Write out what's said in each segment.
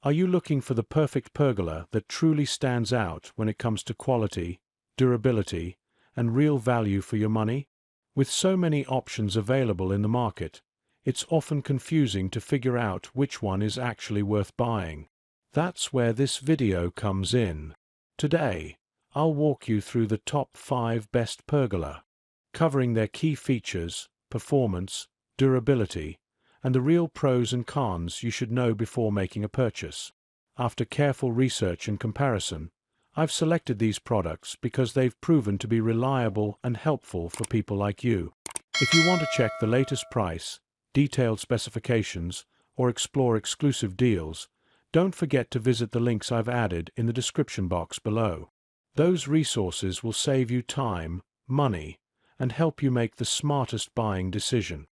Are you looking for the perfect pergola that truly stands out when it comes to quality, durability, and real value for your money? With so many options available in the market, it's often confusing to figure out which one is actually worth buying. That's where this video comes in. Today, I'll walk you through the top 5 best pergola, covering their key features, performance, durability, and the real pros and cons you should know before making a purchase. After careful research and comparison, I've selected these products because they've proven to be reliable and helpful for people like you. If you want to check the latest price, detailed specifications, or explore exclusive deals, don't forget to visit the links I've added in the description box below. Those resources will save you time, money, and help you make the smartest buying decision.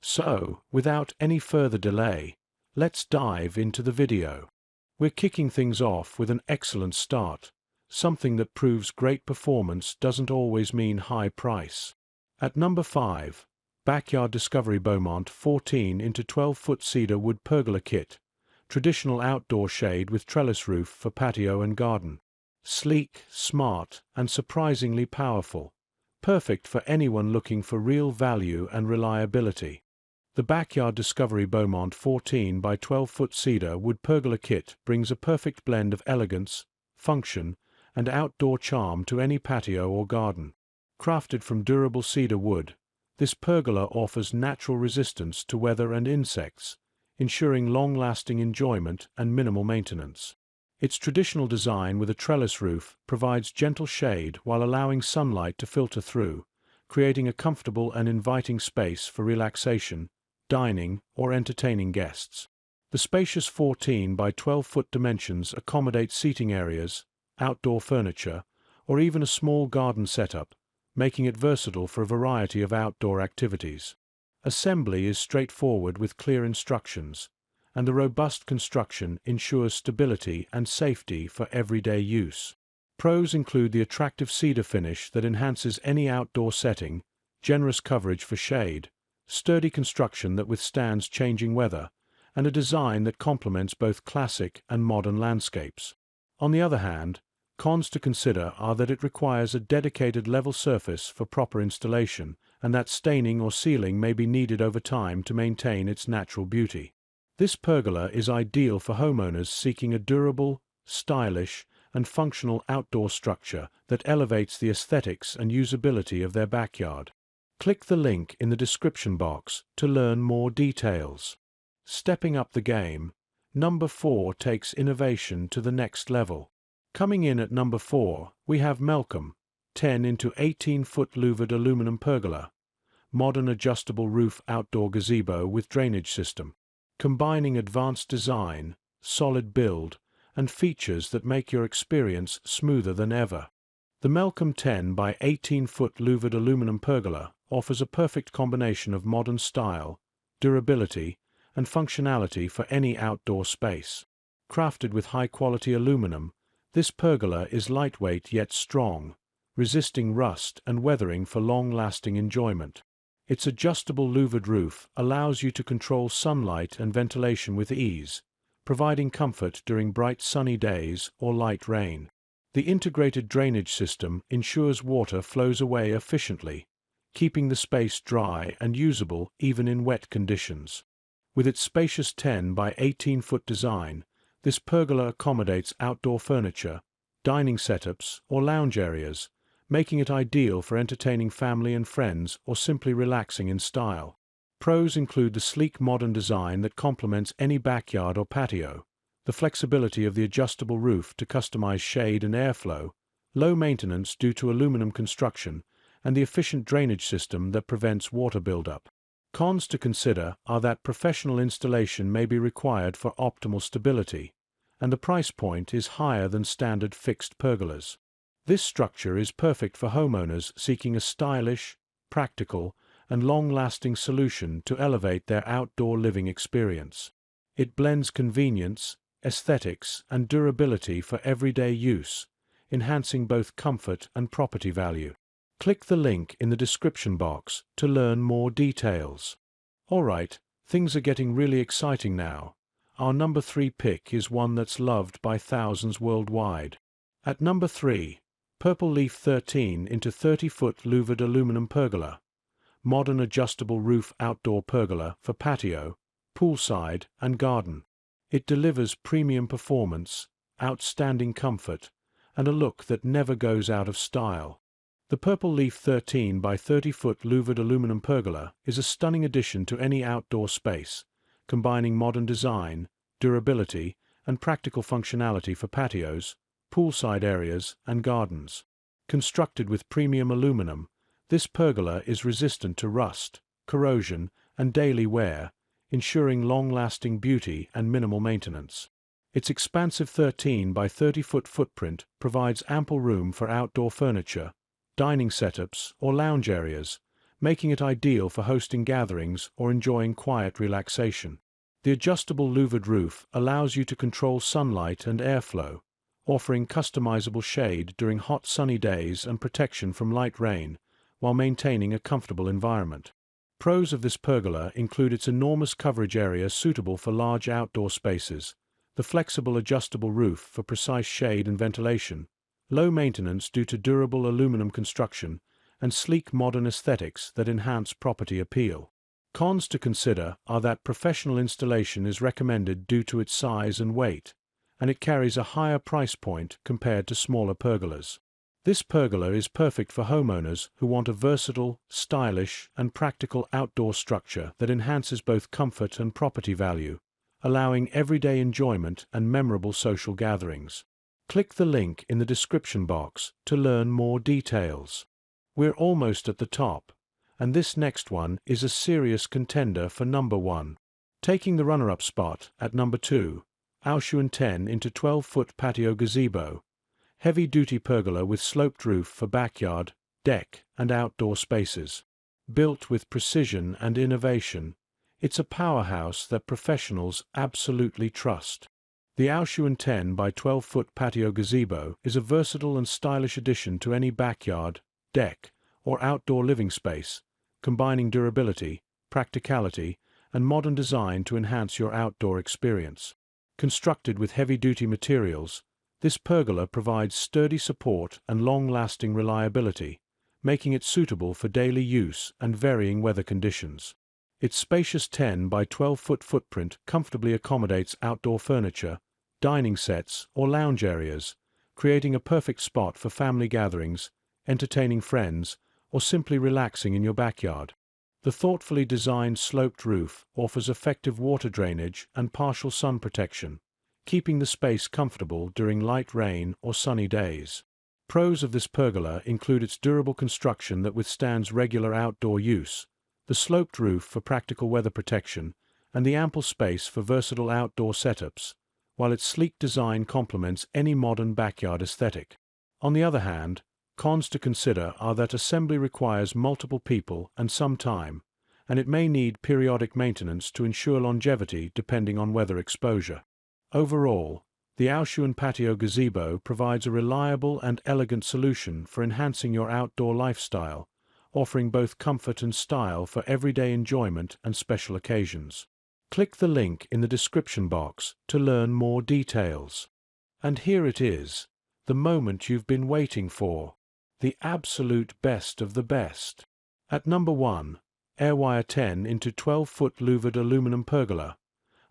So, without any further delay, let's dive into the video. We're kicking things off with an excellent start, something that proves great performance doesn't always mean high price. At number 5, Backyard Discovery Beaumont 14 into 12-foot cedar wood pergola kit, traditional outdoor shade with trellis roof for patio and garden. Sleek, smart, and surprisingly powerful, perfect for anyone looking for real value and reliability. The Backyard Discovery Beaumont 14 by 12-foot cedar wood pergola kit brings a perfect blend of elegance, function, and outdoor charm to any patio or garden. Crafted from durable cedar wood, this pergola offers natural resistance to weather and insects, ensuring long-lasting enjoyment and minimal maintenance. Its traditional design with a trellis roof provides gentle shade while allowing sunlight to filter through, creating a comfortable and inviting space for relaxation, dining, or entertaining guests. The spacious 14 by 12-foot dimensions accommodate seating areas, outdoor furniture, or even a small garden setup, making it versatile for a variety of outdoor activities. Assembly is straightforward with clear instructions, and the robust construction ensures stability and safety for everyday use. Pros include the attractive cedar finish that enhances any outdoor setting, generous coverage for shade, sturdy construction that withstands changing weather, and a design that complements both classic and modern landscapes. On the other hand, cons to consider are that it requires a dedicated level surface for proper installation, and that staining or sealing may be needed over time to maintain its natural beauty. This pergola is ideal for homeowners seeking a durable, stylish, and functional outdoor structure that elevates the aesthetics and usability of their backyard. Click the link in the description box to learn more details. Stepping up the game, number 4 takes innovation to the next level. Coming in at number 4, we have MELLCOM 10 into 18-foot louvered aluminum pergola, modern adjustable roof outdoor gazebo with drainage system, combining advanced design, solid build, and features that make your experience smoother than ever. The MELLCOM 10 by 18-foot louvered aluminum pergola offers a perfect combination of modern style, durability, and functionality for any outdoor space. Crafted with high-quality aluminum, this pergola is lightweight yet strong, resisting rust and weathering for long-lasting enjoyment. Its adjustable louvered roof allows you to control sunlight and ventilation with ease, providing comfort during bright sunny days or light rain. The integrated drainage system ensures water flows away efficiently, keeping the space dry and usable even in wet conditions. With its spacious 10 by 18-foot design, this pergola accommodates outdoor furniture, dining setups, or lounge areas, making it ideal for entertaining family and friends or simply relaxing in style. Pros include the sleek modern design that complements any backyard or patio, the flexibility of the adjustable roof to customize shade and airflow, low maintenance due to aluminum construction, and the efficient drainage system that prevents water buildup. Cons to consider are that professional installation may be required for optimal stability, and the price point is higher than standard fixed pergolas. This structure is perfect for homeowners seeking a stylish, practical, and long-lasting solution to elevate their outdoor living experience. It blends convenience, aesthetics, and durability for everyday use, enhancing both comfort and property value. Click the link in the description box to learn more details. Alright, things are getting really exciting now. our number 3 pick is one that's loved by thousands worldwide. At number 3, Purple Leaf 13 into 30-foot Louvered aluminum pergola. Modern adjustable roof outdoor pergola for patio, poolside, and garden. It delivers premium performance, outstanding comfort, and a look that never goes out of style. The Purple Leaf 13 by 30-foot Louvered aluminum pergola is a stunning addition to any outdoor space, combining modern design, durability, and practical functionality for patios, poolside areas, and gardens. Constructed with premium aluminum, this pergola is resistant to rust, corrosion, and daily wear, ensuring long-lasting beauty and minimal maintenance. Its expansive 13 by 30-foot footprint provides ample room for outdoor furniture, dining setups, or lounge areas, making it ideal for hosting gatherings or enjoying quiet relaxation. The adjustable louvered roof allows you to control sunlight and airflow, offering customizable shade during hot sunny days and protection from light rain, while maintaining a comfortable environment. Pros of this pergola include its enormous coverage area suitable for large outdoor spaces, the flexible adjustable roof for precise shade and ventilation, low maintenance due to durable aluminum construction, and sleek modern aesthetics that enhance property appeal. Cons to consider are that professional installation is recommended due to its size and weight, and it carries a higher price point compared to smaller pergolas. This pergola is perfect for homeowners who want a versatile, stylish, and practical outdoor structure that enhances both comfort and property value, allowing everyday enjoyment and memorable social gatherings. Click the link in the description box to learn more details. We're almost at the top, and this next one is a serious contender for number 1. Taking the runner-up spot at number 2, Auschwitz 10 into 12-foot patio gazebo. Heavy-duty pergola with sloped roof for backyard, deck, and outdoor spaces. Built with precision and innovation, it's a powerhouse that professionals absolutely trust. The Auschwitz 10 by 12-foot patio gazebo is a versatile and stylish addition to any backyard, deck, or outdoor living space, combining durability, practicality, and modern design to enhance your outdoor experience. Constructed with heavy-duty materials, this pergola provides sturdy support and long-lasting reliability, making it suitable for daily use and varying weather conditions. Its spacious 10 by 12-foot footprint comfortably accommodates outdoor furniture, dining sets, or lounge areas, creating a perfect spot for family gatherings, entertaining friends, or simply relaxing in your backyard. The thoughtfully designed sloped roof offers effective water drainage and partial sun protection, keeping the space comfortable during light rain or sunny days. Pros of this pergola include its durable construction that withstands regular outdoor use, the sloped roof for practical weather protection, and the ample space for versatile outdoor setups, while its sleek design complements any modern backyard aesthetic. On the other hand, cons to consider are that assembly requires multiple people and some time, and it may need periodic maintenance to ensure longevity depending on weather exposure. Overall, the Auschwitz patio gazebo provides a reliable and elegant solution for enhancing your outdoor lifestyle, offering both comfort and style for everyday enjoyment and special occasions. Click the link in the description box to learn more details. And here it is, the moment you've been waiting for, the absolute best of the best. At number 1, Airwire 10 into 12-foot louvered aluminum pergola.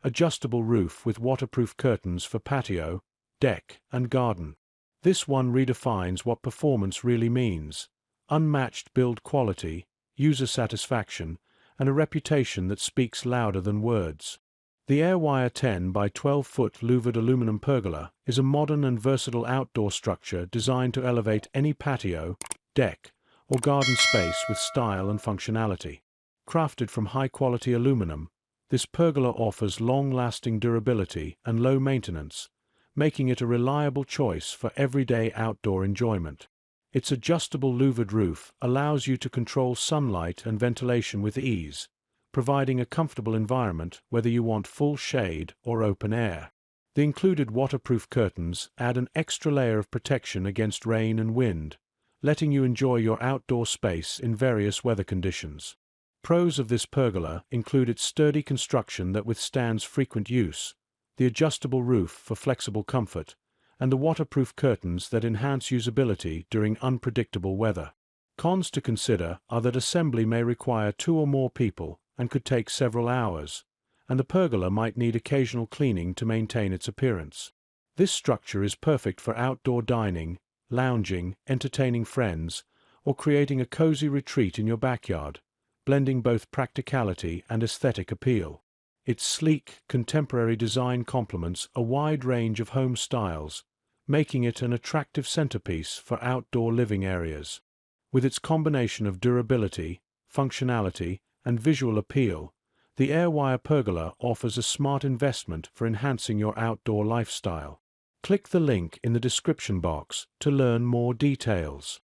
Adjustable roof with waterproof curtains for patio, deck, and garden. This one redefines what performance really means. Unmatched build quality, user satisfaction, and a reputation that speaks louder than words. The Airwire 10 by 12-foot louvered aluminum pergola is a modern and versatile outdoor structure designed to elevate any patio, deck, or garden space with style and functionality. Crafted from high-quality aluminum, this pergola offers long-lasting durability and low maintenance, making it a reliable choice for everyday outdoor enjoyment. Its adjustable louvered roof allows you to control sunlight and ventilation with ease, providing a comfortable environment whether you want full shade or open air. The included waterproof curtains add an extra layer of protection against rain and wind, letting you enjoy your outdoor space in various weather conditions. Pros of this pergola include its sturdy construction that withstands frequent use, the adjustable roof for flexible comfort, and the waterproof curtains that enhance usability during unpredictable weather. Cons to consider are that assembly may require 2 or more people and could take several hours, and the pergola might need occasional cleaning to maintain its appearance. This structure is perfect for outdoor dining, lounging, entertaining friends, or creating a cozy retreat in your backyard, blending both practicality and aesthetic appeal. Its sleek, contemporary design complements a wide range of home styles, making it an attractive centerpiece for outdoor living areas. With its combination of durability, functionality, and visual appeal, the Airwire Pergola offers a smart investment for enhancing your outdoor lifestyle. Click the link in the description box to learn more details.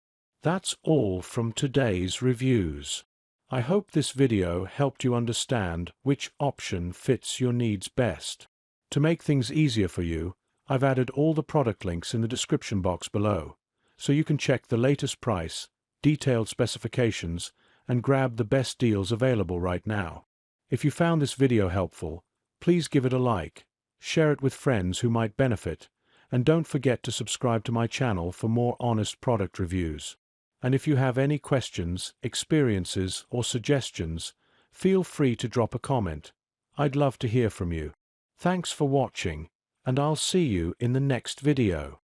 That's all from today's reviews. I hope this video helped you understand which option fits your needs best. To make things easier for you, I've added all the product links in the description box below, so you can check the latest price, detailed specifications, and grab the best deals available right now. If you found this video helpful, please give it a like, share it with friends who might benefit, and don't forget to subscribe to my channel for more honest product reviews. And if you have any questions, experiences, or suggestions, feel free to drop a comment. I'd love to hear from you. Thanks for watching, and I'll see you in the next video.